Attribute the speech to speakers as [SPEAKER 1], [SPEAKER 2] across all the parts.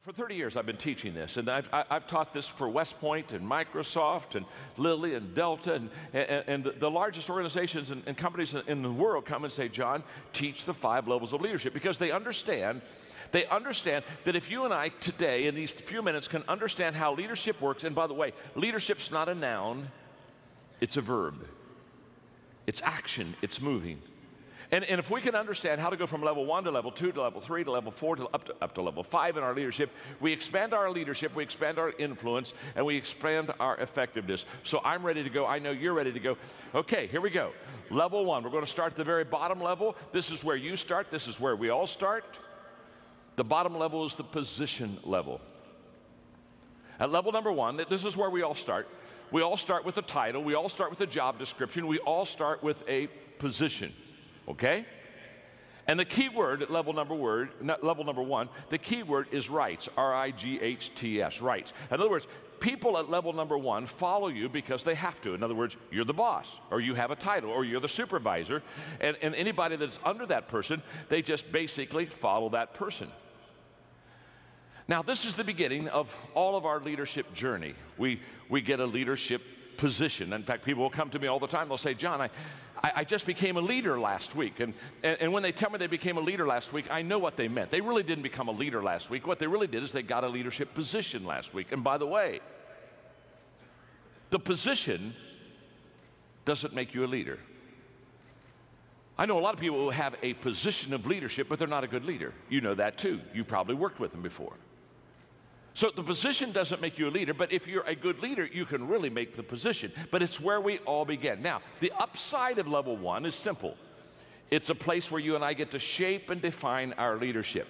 [SPEAKER 1] For 30 years, I've been teaching this, and I've taught this for West Point and Microsoft and Lilly and Delta, and the largest organizations and companies in the world come and say, John, teach the 5 levels of leadership, because they understand that if you and I today, in these few minutes, can understand how leadership works, and by the way, leadership's not a noun, it's a verb. It's action, it's moving. And if we can understand how to go from level 1 to level 2 to level 3 to level 4 to up to level 5 in our leadership, we expand our leadership, we expand our influence, and we expand our effectiveness. So I'm ready to go. I know you're ready to go. Okay, here we go. Level 1, we're going to start at the very bottom level. This is where you start. This is where we all start. The bottom level is the position level. At level number 1, this is where we all start. We all start with a title. We all start with a job description. We all start with a position. Okay? And the key word at level number 1, the key word is rights, R-I-G-H-T-S, rights. In other words, people at level number 1 follow you because they have to. In other words, you're the boss, or you have a title, or you're the supervisor, and anybody that's under that person, they just basically follow that person. Now, this is the beginning of all of our leadership journey. We get a leadership position. In fact, people will come to me all the time. They'll say, John, I just became a leader last week. And when they tell me they became a leader last week, I know what they meant. They really didn't become a leader last week. What they really did is they got a leadership position last week. And by the way, the position doesn't make you a leader. I know a lot of people who have a position of leadership, but they're not a good leader. You know that too. You probably worked with them before. So the position doesn't make you a leader, but if you're a good leader, you can really make the position. But it's where we all begin. Now, the upside of level 1 is simple. It's a place where you and I get to shape and define our leadership.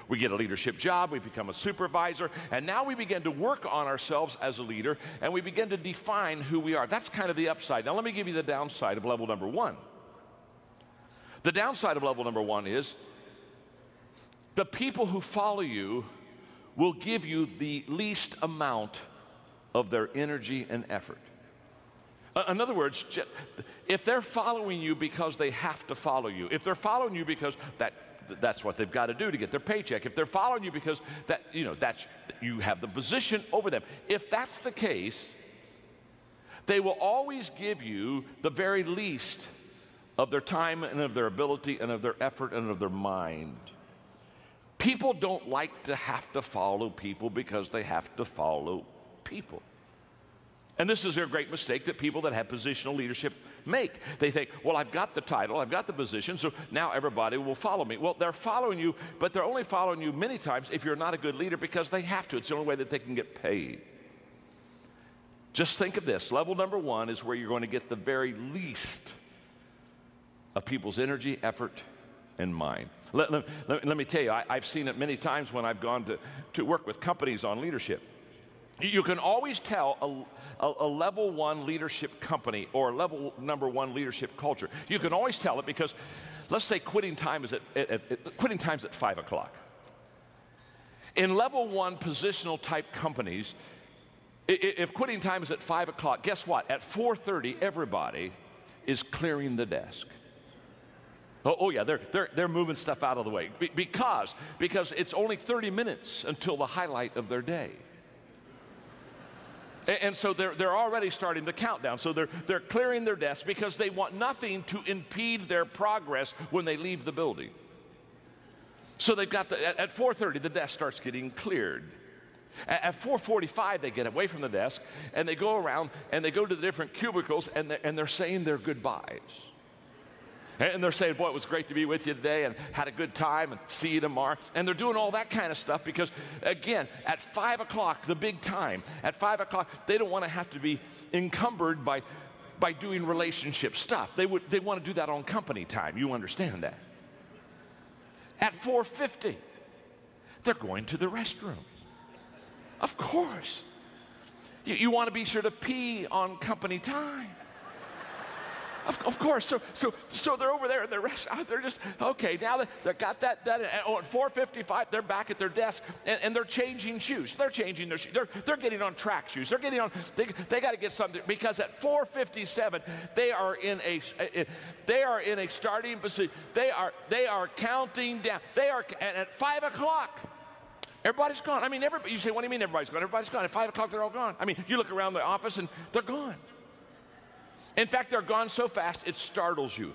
[SPEAKER 1] We get a leadership job, we become a supervisor, and now we begin to work on ourselves as a leader, and we begin to define who we are. That's kind of the upside. Now, let me give you the downside of level number 1. The downside of level number 1 is the people who follow you will give you the least amount of their energy and effort. In other words, if they're following you because they have to follow you, if they're following you because that's what they've got to do to get their paycheck, if they're following you because you have the position over them, if that's the case, they will always give you the very least of their time and of their ability and of their effort and of their mind. People don't like to have to follow people because they have to follow people. And this is a great mistake that people that have positional leadership make. They think, well, I've got the title, I've got the position, so now everybody will follow me. Well, they're following you, but they're only following you many times if you're not a good leader because they have to. It's the only way that they can get paid. Just think of this. Level number 1 is where you're going to get the very least of people's energy, effort, and mind. Let me tell you, I've seen it many times when I've gone to work with companies on leadership. You can always tell a level 1 leadership company or level number 1 leadership culture. You can always tell it because, let's say quitting time is at 5 o'clock. In level 1 positional type companies, if quitting time is at 5 o'clock, guess what? At 4:30, everybody is clearing the desk. Oh yeah, they're moving stuff out of the way because it's only 30 minutes until the highlight of their day. And so they're already starting the countdown. So they're clearing their desks because they want nothing to impede their progress when they leave the building. So they've got at 4:30 the desk starts getting cleared. At 4:45 they get away from the desk and they go around and they go to the different cubicles and they're saying their goodbyes. And they're saying, boy, it was great to be with you today and had a good time and see you tomorrow. And they're doing all that kind of stuff because, again, at 5 o'clock, the big time, at 5 o'clock, they don't want to have to be encumbered by doing relationship stuff. They want to do that on company time. You understand that. At 4:50, they're going to the restroom. Of course. You want to be sure to pee on company time. Of course, so they're over there in the restaurant. They're just, okay, now they got that and at 4:55, they're back at their desk, and they're changing shoes. They're changing their shoes. They're getting on track shoes. They're getting on, they got to get something, because at 4:57, they are in a starting position. They are counting down. And at 5 o'clock, Everybody's gone. I mean, everybody, you say, what do you mean everybody's gone? Everybody's gone. At 5 o'clock, they're all gone. I mean, you look around the office and they're gone. In fact, they're gone so fast, it startles you.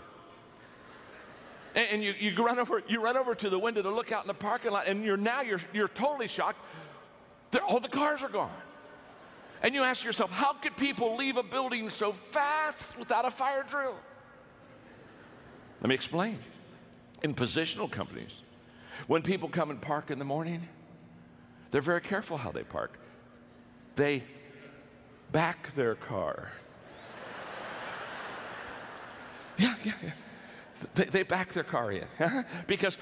[SPEAKER 1] And you run over to the window to look out in the parking lot, and you're totally shocked. All the cars are gone. And you ask yourself, how could people leave a building so fast without a fire drill? Let me explain. In positional companies, when people come and park in the morning, they're very careful how they park. They back their car. Yeah. They back their car in because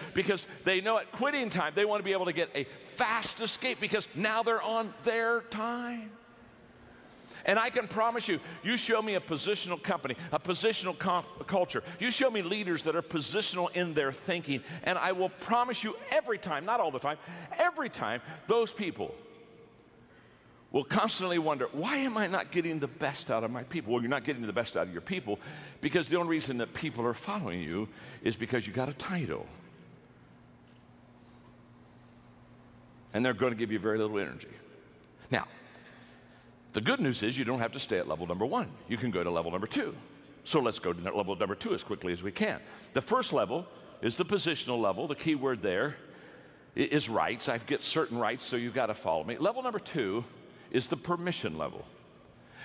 [SPEAKER 1] they know at quitting time they want to be able to get a fast escape because now they're on their time. And I can promise you, you show me a positional company, a positional culture, you show me leaders that are positional in their thinking, and I will promise you every time, not all the time, every time, those people will constantly wonder, why am I not getting the best out of my people? Well, you're not getting the best out of your people because the only reason that people are following you is because you got a title. And they're going to give you very little energy. Now, the good news is you don't have to stay at level number 1. You can go to level number 2. So let's go to level number 2 as quickly as we can. The first level is the positional level. The key word there is rights. I get certain rights, so you've got to follow me. Level number 2 is the permission level.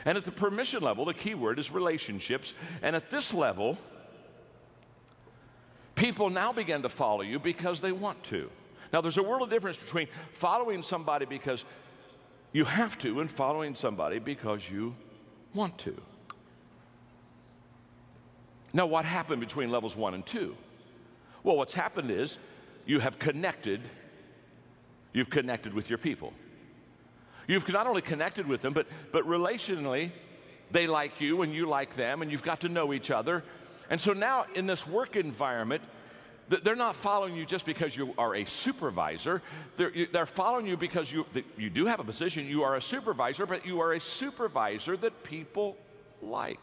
[SPEAKER 1] And at the permission level, the key word is relationships. And at this level, people now begin to follow you because they want to. Now, there's a world of difference between following somebody because you have to and following somebody because you want to. Now, what happened between levels 1 and 2? Well, what's happened is you've connected with your people. You've not only connected with them, but relationally, they like you and you like them, and you've got to know each other. And so now in this work environment, they're not following you just because you are a supervisor. They're following you because you do have a position. You are a supervisor, but you are a supervisor that people like.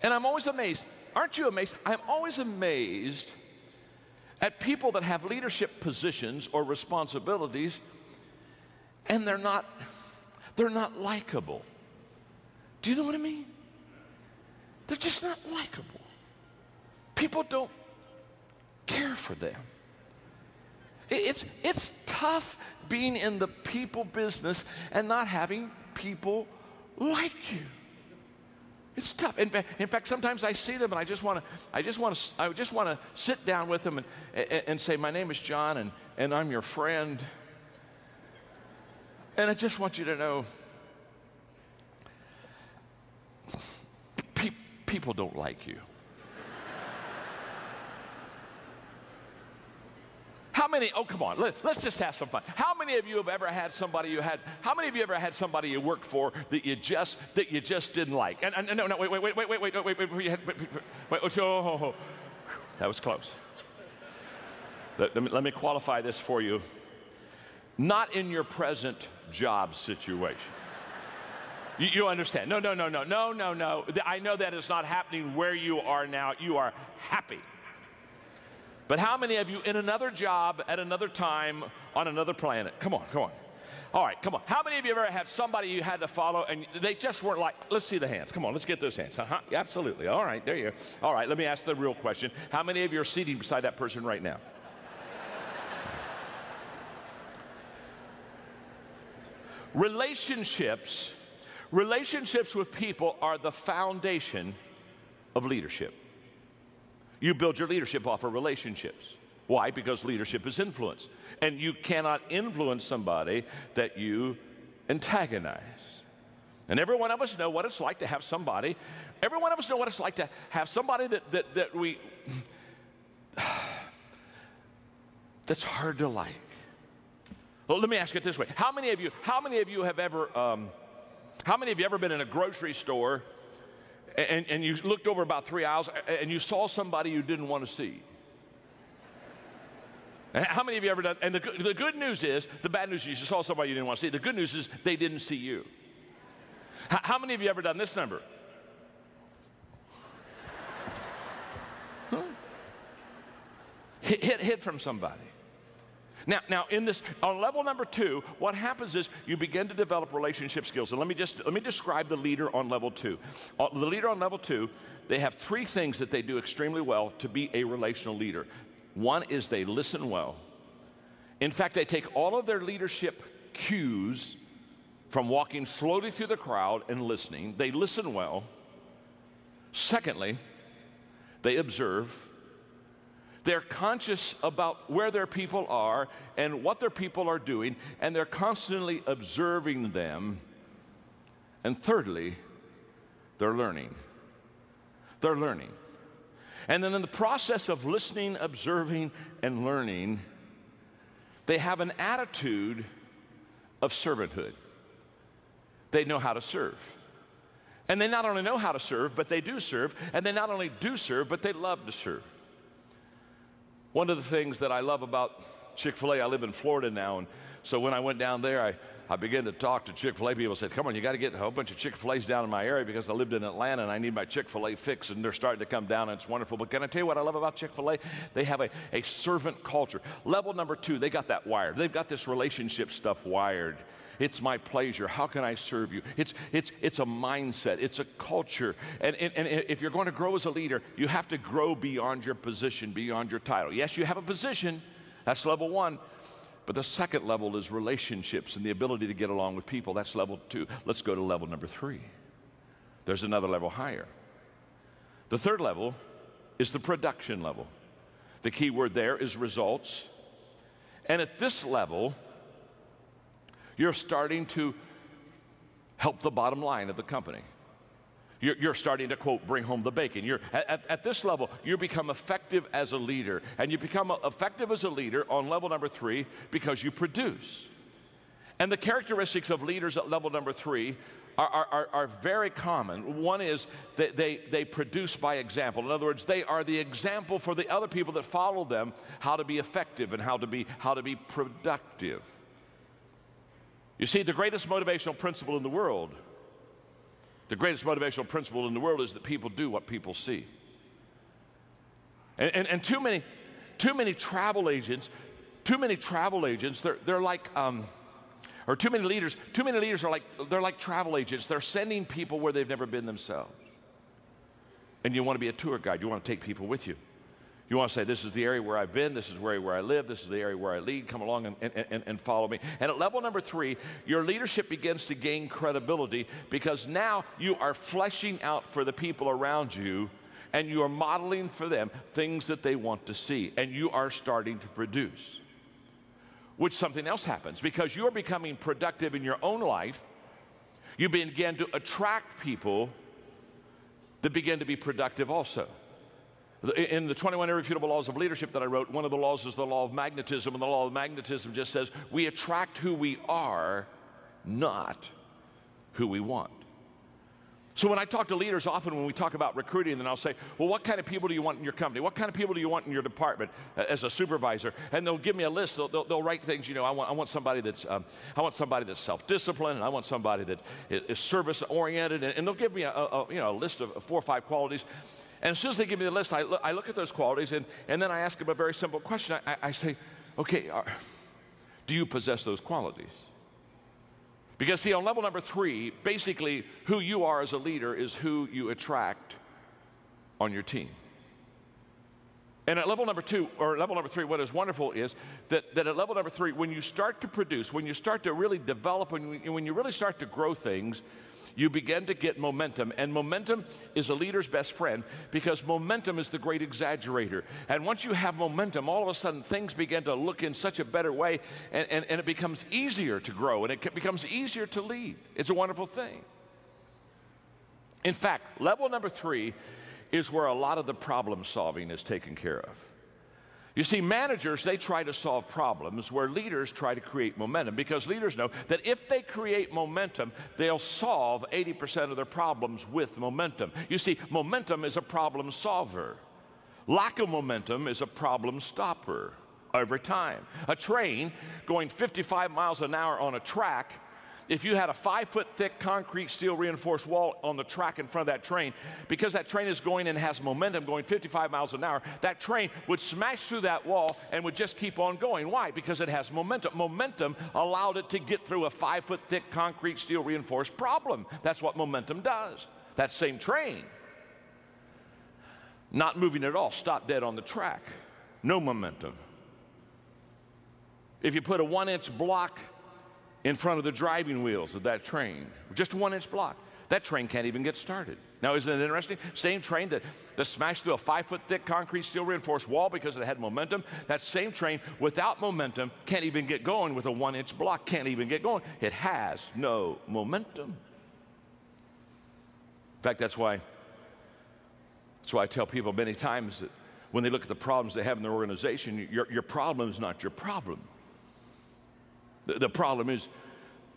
[SPEAKER 1] And I'm always amazed. Aren't you amazed? I'm always amazed at people that have leadership positions or responsibilities, and they're not likable. Do you know what I mean? They're just not likable. People don't care for them. It's tough being in the people business and not having people like you. It's tough. In fact, sometimes I see them and I just want to sit down with them and say, my name is John and I'm your friend. And I just want you to know, people don't like you. How many, oh, come on, let's just have some fun. How many of you have ever had somebody you worked for that you just didn't like? And no, wait, oh, that was close. Let me qualify this for you. Not in your present job situation. You understand? No. I know that is not happening where you are now. You are happy. But how many of you in another job at another time on another planet? Come on. All right, come on. How many of you ever had somebody you had to follow and they just weren't like, let's see the hands. Come on, let's get those hands. Absolutely. All right, there you are. All right, let me ask the real question. How many of you are seating beside that person right now? Relationships with people are the foundation of leadership. You build your leadership off of relationships. Why? Because leadership is influence. And you cannot influence somebody that you antagonize. And every one of us know what it's like to have somebody, that's hard to like. Well, let me ask it this way. How many of you have ever been in a grocery store and you looked over about 3 aisles and you saw somebody you didn't want to see? And how many of you ever done? And the good news is, the bad news is you saw somebody you didn't want to see. The good news is they didn't see you. How many of you ever done this number? Huh? Hid from somebody. Now, in this, on level number 2, what happens is you begin to develop relationship skills. And let me describe the leader on level 2. The leader on level 2, they have 3 things that they do extremely well to be a relational leader. One is they listen well. In fact, they take all of their leadership cues from walking slowly through the crowd and listening. They listen well. Secondly, they observe. They're conscious about where their people are and what their people are doing, and they're constantly observing them. And thirdly, they're learning. They're learning. And then in the process of listening, observing, and learning, they have an attitude of servanthood. They know how to serve. And they not only know how to serve, but they do serve. And they not only do serve, but they love to serve. One of the things that I love about Chick-fil-A, I live in Florida now, and so when I went down there, I began to talk to Chick-fil-A people. Said, come on, you got to get a whole bunch of Chick-fil-A's down in my area because I lived in Atlanta and I need my Chick-fil-A fix, and they're starting to come down, and it's wonderful. But can I tell you what I love about Chick-fil-A? They have a servant culture. Level number 2, they got that wired. They've got this relationship stuff wired. It's my pleasure. How can I serve you? It's a mindset. It's a culture. And if you're going to grow as a leader, you have to grow beyond your position, beyond your title. Yes, you have a position. That's level 1. But the second level is relationships and the ability to get along with people. That's level 2. Let's go to level number 3. There's another level higher. The third level is the production level. The key word there is results. And at this level, you're starting to help the bottom line of the company. You're starting to, quote, bring home the bacon. At this level, you become effective as a leader. And you become effective as a leader on level number 3 because you produce. And the characteristics of leaders at level number 3 are very common. One is that they produce by example. In other words, they are the example for the other people that follow them how to be effective and how to be productive. You see, the greatest motivational principle in the world is that people do what people see. And too many travel agents, they're like, or too many leaders are like travel agents. They're sending people where they've never been themselves. And you want to be a tour guide. You want to take people with you. You want to say, this is the area where I've been, this is where I live, this is the area where I lead, come along and follow me. And at level number 3, your leadership begins to gain credibility because now you are fleshing out for the people around you and you are modeling for them things that they want to see, and you are starting to produce. Which something else happens because you're becoming productive in your own life. You begin to attract people that begin to be productive also. In the 21 Irrefutable Laws of Leadership that I wrote, one of the laws is the law of magnetism, and the law of magnetism just says we attract who we are, not who we want. So when I talk to leaders, often when we talk about recruiting, then I'll say, well, what kind of people do you want in your company? What kind of people do you want in your department as a supervisor? And they'll give me a list. They'll write things, you know, I want somebody that's self-disciplined, and I want somebody that is service-oriented, and they'll give me a list of 4 or 5 qualities. And as soon as they give me the list, I look at those qualities, and then I ask them a very simple question. I say, okay, do you possess those qualities? Because see, on level number 3, basically who you are as a leader is who you attract on your team. And at level number 2, or level number 3, what is wonderful is that at level number 3, when you start to produce, when you start to really develop, when you really start to grow things, you begin to get momentum. And momentum is a leader's best friend because momentum is the great exaggerator. And once you have momentum, all of a sudden things begin to look in such a better way, and it becomes easier to grow, and it becomes easier to lead. It's a wonderful thing. In fact, level number 3 is where a lot of the problem solving is taken care of. You see, managers, they try to solve problems where leaders try to create momentum, because leaders know that if they create momentum, they'll solve 80% of their problems with momentum. You see, momentum is a problem solver. Lack of momentum is a problem stopper over time. A train going 55 miles an hour on a track if you had a 5-foot thick concrete steel reinforced wall on the track in front of that train, because that train is going and has momentum going 55 miles an hour, that train would smash through that wall and would just keep on going. Why? Because it has momentum. Momentum allowed it to get through a 5-foot thick concrete steel reinforced problem. That's what momentum does. That same train, not moving at all, stopped dead on the track. No momentum. If you put a 1-inch block in front of the driving wheels of that train, just a 1-inch block, that train can't even get started. Now, isn't it interesting? Same train that smashed through a 5-foot thick concrete steel reinforced wall because it had momentum, that same train without momentum can't even get going with a 1-inch block, can't even get going. It has no momentum. In fact, that's why I tell people many times that when they look at the problems they have in their organization, your problem is not your problem. The problem is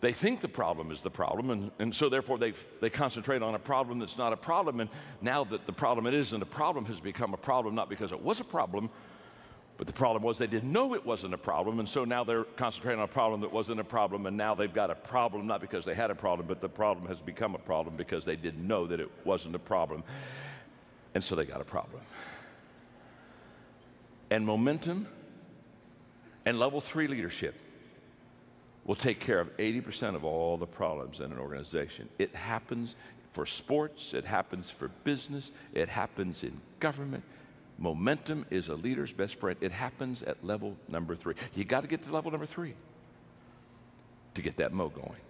[SPEAKER 1] they think the problem is the problem, and so therefore they concentrate on a problem that's not a problem, and now that the problem it isn't a problem has become a problem, not because it was a problem, but the problem was they didn't know it wasn't a problem, and so now they're concentrating on a problem that wasn't a problem, and now they've got a problem not because they had a problem, but the problem has become a problem because they didn't know that it wasn't a problem, and so they got a problem. And momentum and level 3 leadership will take care of 80% of all the problems in an organization. It happens for sports, it happens for business, it happens in government. Momentum is a leader's best friend. It happens at level number 3. You got to get to level number 3 to get that mo going.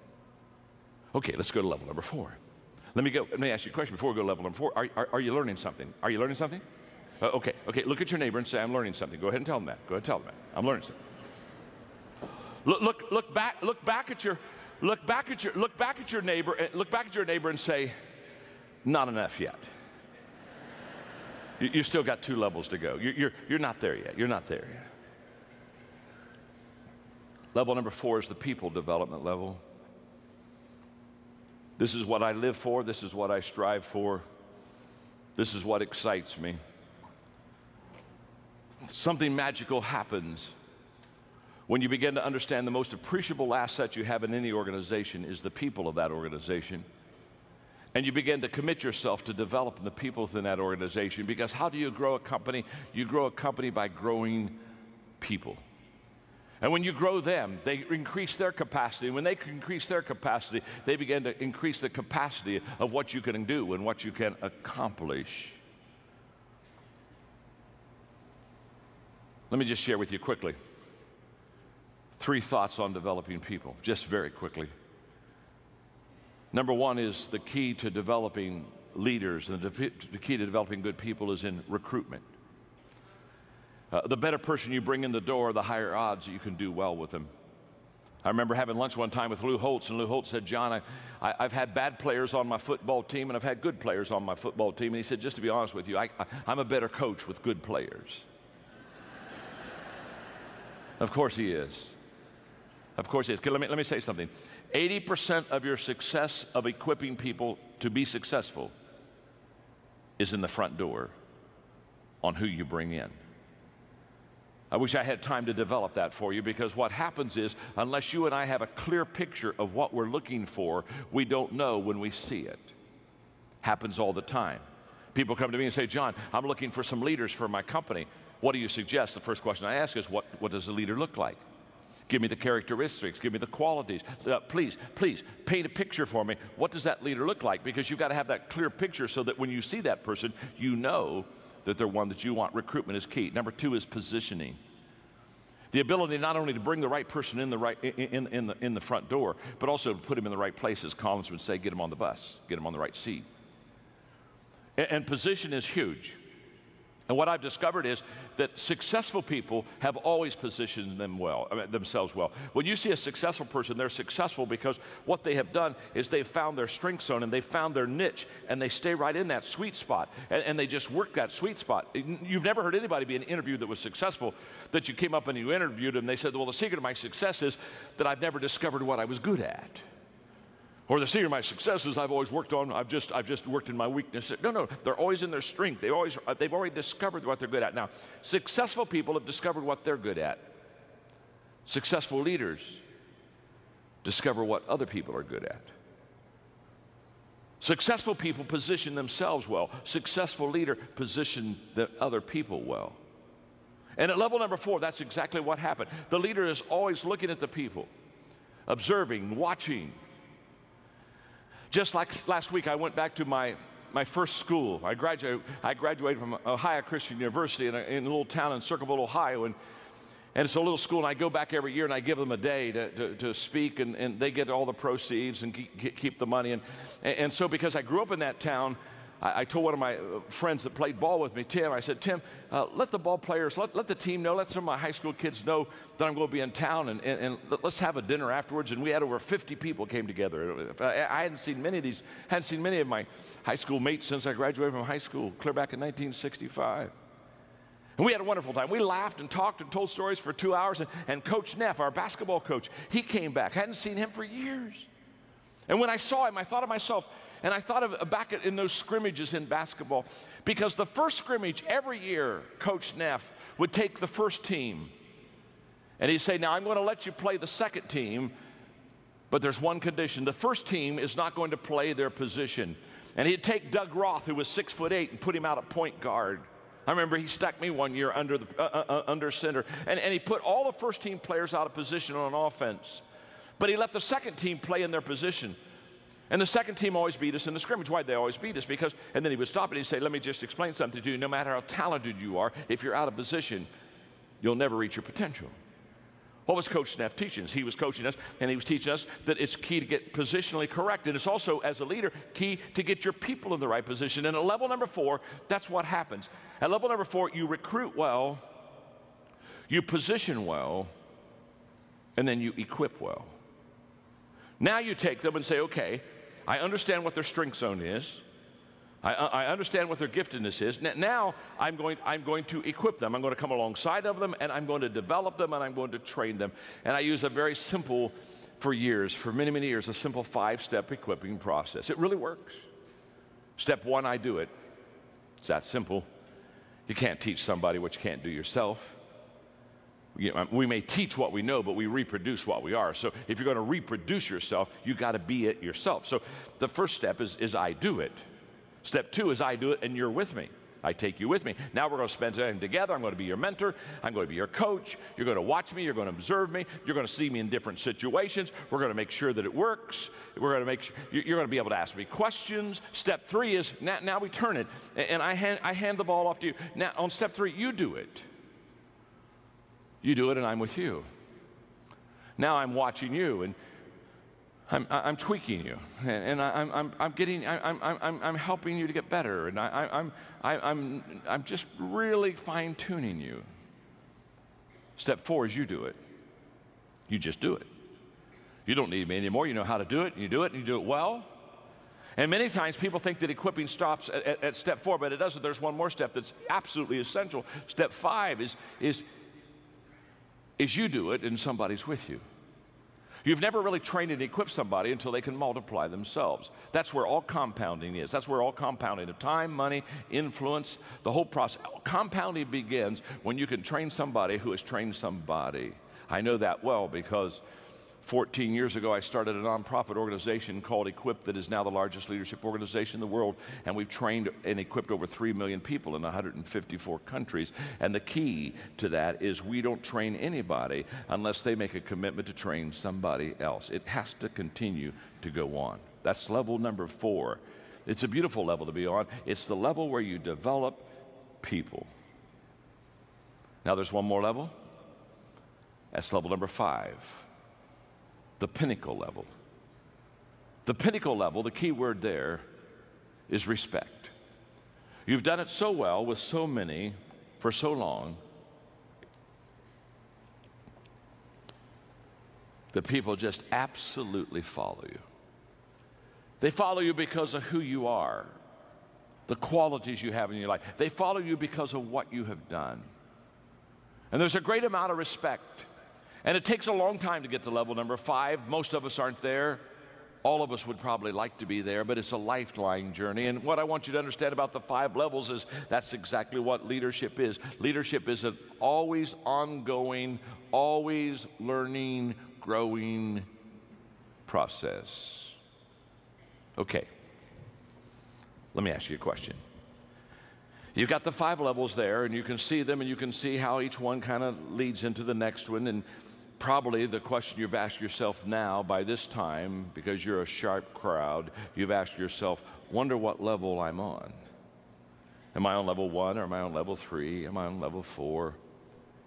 [SPEAKER 1] Okay, let's go to level number 4. Let me ask you a question before we go to level number 4. Are you learning something? Are you learning something? Okay, look at your neighbor and say, I'm learning something. Go ahead and tell them that. Go ahead and tell them that. I'm learning something. Look back at your neighbor and say, not enough yet. You still got 2 levels to go. You're not there yet. You're not there yet. Level number 4 is the people development level. This is what I live for. This is what I strive for. This is what excites me. Something magical happens when you begin to understand the most appreciable asset you have in any organization is the people of that organization. And you begin to commit yourself to developing the people within that organization, because how do you grow a company? You grow a company by growing people. And when you grow them, they increase their capacity. And when they increase their capacity, they begin to increase the capacity of what you can do and what you can accomplish. Let me just share with you quickly 3 thoughts on developing people, just very quickly. Number 1 is the key to developing leaders, and the key to developing good people is in recruitment. The better person you bring in the door, the higher odds that you can do well with them. I remember having lunch one time with Lou Holtz, and Lou Holtz said, John, I've had bad players on my football team, and I've had good players on my football team. And he said, just to be honest with you, I'm a better coach with good players. Of course he is. Of course he is. Let me say something. 80% of your success of equipping people to be successful is in the front door on who you bring in. I wish I had time to develop that for you, because what happens is, unless you and I have a clear picture of what we're looking for, we don't know when we see it. Happens all the time. People come to me and say, John, I'm looking for some leaders for my company. What do you suggest? The first question I ask is, what does a leader look like? Give me the characteristics, give me the qualities. Please paint a picture for me. What does that leader look like? Because you've got to have that clear picture so that when you see that person, you know that they're one that you want. Recruitment is key. Number 2 is positioning. The ability not only to bring the right person in the front door, but also to put him in the right places. Collins would say, get him on the bus, get him on the right seat. And position is huge. And what I've discovered is that successful people have always positioned themselves well. When you see a successful person, they're successful because what they have done is they've found their strength zone and they've found their niche, and they stay right in that sweet spot, and they just work that sweet spot. You've never heard anybody be in an interview that was successful that you came up and you interviewed them and they said, well, the secret of my success is that I've never discovered what I was good at. Or the secret of my success is I've always worked on, I've just worked in my weakness. No, they're always in their strength. They've already discovered what they're good at. Now, successful people have discovered what they're good at. Successful leaders discover what other people are good at. Successful people position themselves well. Successful leader position the other people well. And at level number 4, that's exactly what happened. The leader is always looking at the people, observing, watching. Just like last week, I went back to my first school. I graduated from Ohio Christian University in a little town in Circleville, Ohio, and it's a little school, and I go back every year, and I give them a day to speak, and they get all the proceeds and keep the money. And so because I grew up in that town, I told one of my friends that played ball with me, Tim, I said, Tim, let the ball players, let the team know, let some of my high school kids know that I'm going to be in town, and let's have a dinner afterwards. And we had over 50 people came together. I hadn't seen many of my high school mates since I graduated from high school, clear back in 1965. And we had a wonderful time. We laughed and talked and told stories for 2 hours. And Coach Neff, our basketball coach, he came back. Hadn't seen him for years. And when I saw him, I thought of myself, and I thought of back in those scrimmages in basketball, because the first scrimmage every year, Coach Neff would take the first team, and he'd say, now I'm going to let you play the second team, but there's one condition. The first team is not going to play their position. And he'd take Doug Roth, who was 6'8", and put him out at point guard. I remember he stuck me one year under center, and he put all the first team players out of position on offense. But he let the second team play in their position. And the second team always beat us in the scrimmage. Why'd they always beat us? Because, and then he would stop and he'd say, let me just explain something to you. No matter how talented you are, if you're out of position, you'll never reach your potential. What was Coach Neff teaching us? He was coaching us, and he was teaching us that it's key to get positionally correct. And it's also, as a leader, key to get your people in the right position. And at level number 4, that's what happens. At level number 4, you recruit well, you position well, and then you equip well. Now you take them and say, okay, I understand what their strength zone is. I understand what their giftedness is. Now I'm going to equip them. I'm going to come alongside of them, and I'm going to develop them, and I'm going to train them. And I use a very simple, for many, many years, a simple 5-step equipping process. It really works. Step 1, I do it. It's that simple. You can't teach somebody what you can't do yourself. We may teach what we know, but we reproduce what we are. So if you're going to reproduce yourself, you got to be it yourself. So the first step is I do it. Step 2 is I do it and you're with me. I take you with me. Now we're going to spend time together. I'm going to be your mentor. I'm going to be your coach. You're going to watch me. You're going to observe me. You're going to see me in different situations. We're going to make sure that it works. We're going to make sure you're going to be able to ask me questions. Step 3 is now we turn it, and I hand the ball off to you. Now on step 3, you do it. You do it, and I'm with you. Now I'm watching you, and I'm tweaking you, and I'm helping you to get better, and I'm just really fine-tuning you. Step 4 is you do it. You just do it. You don't need me anymore. You know how to do it, and you do it well. And many times people think that equipping stops at step 4, but it doesn't. There's one more step that's absolutely essential. Step 5 is you do it, and somebody's with you. You've never really trained and equipped somebody until they can multiply themselves. That's where all compounding is. That's where all compounding of time, money, influence, the whole process. Compounding begins when you can train somebody who has trained somebody. I know that well because 14 years ago I started a nonprofit organization called Equip that is now the largest leadership organization in the world, and we've trained and equipped over 3 million people in 154 countries. And the key to that is we don't train anybody unless they make a commitment to train somebody else. It has to continue to go on. That's level number 4. It's a beautiful level to be on. It's the level where you develop people. Now there's one more level. That's level number 5. The pinnacle level. The pinnacle level, the key word there is respect. You've done it so well with so many for so long that people just absolutely follow you. They follow you because of who you are, the qualities you have in your life. They follow you because of what you have done. And there's a great amount of respect. And it takes a long time to get to level number 5. Most of us aren't there. All of us would probably like to be there, but it's a lifelong journey. And what I want you to understand about the 5 levels is that's exactly what leadership is. Leadership is an always ongoing, always learning, growing process. Okay, let me ask you a question. You've got the 5 levels there, and you can see them, and you can see how each one kind of leads into the next one. And probably the question you've asked yourself now by this time, because you're a sharp crowd, you've asked yourself, wonder what level I'm on. Am I on level 1, or am I on level 3? Am I on level 4?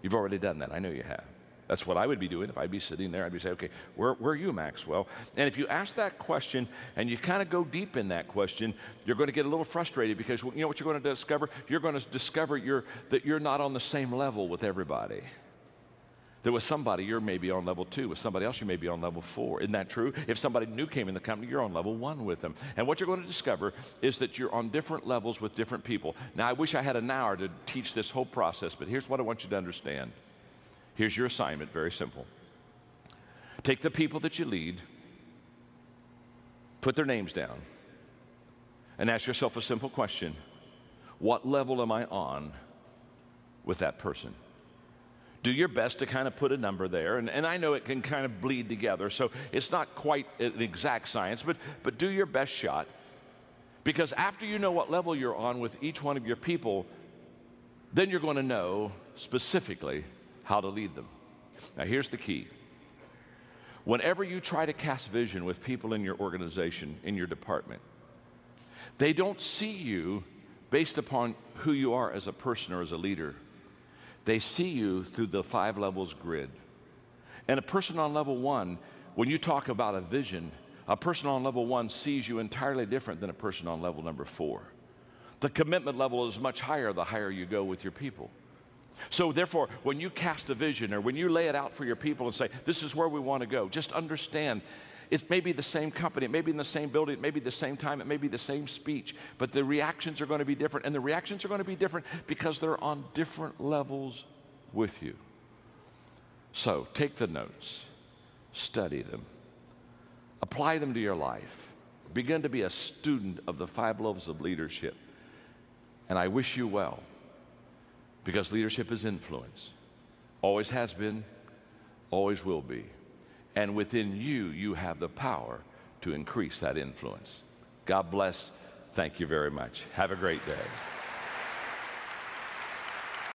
[SPEAKER 1] You've already done that. I know you have. That's what I would be doing if I'd be sitting there. I'd be saying, okay, where are you, Maxwell? And if you ask that question and you kind of go deep in that question, you're going to get a little frustrated, because you know what you're going to discover? You're going to discover that you're not on the same level with everybody. That with somebody, you're maybe on level 2. With somebody else, you may be on level 4. Isn't that true? If somebody new came in the company, you're on level 1 with them. And what you're going to discover is that you're on different levels with different people. Now, I wish I had an hour to teach this whole process, but here's what I want you to understand. Here's your assignment, very simple. Take the people that you lead, put their names down, and ask yourself a simple question. What level am I on with that person? Do your best to kind of put a number there, and I know it can kind of bleed together, so it's not quite an exact science, but do your best shot, because after you know what level you're on with each one of your people, then you're going to know specifically how to lead them. Now, here's the key. Whenever you try to cast vision with people in your organization, in your department, they don't see you based upon who you are as a person or as a leader. They see you through the 5 levels grid. And a person on level 1, when you talk about a vision, a person on level 1 sees you entirely different than a person on level number 4. The commitment level is much higher the higher you go with your people. So therefore, when you cast a vision, or when you lay it out for your people and say, this is where we want to go, just understand, it may be the same company, it may be in the same building, it may be the same time, it may be the same speech, but the reactions are going to be different. And the reactions are going to be different because they're on different levels with you. So take the notes, study them, apply them to your life, begin to be a student of the 5 levels of leadership. And I wish you well. Because leadership is influence. Always has been, always will be. And within you, you have the power to increase that influence. God bless. Thank you very much. Have a great day.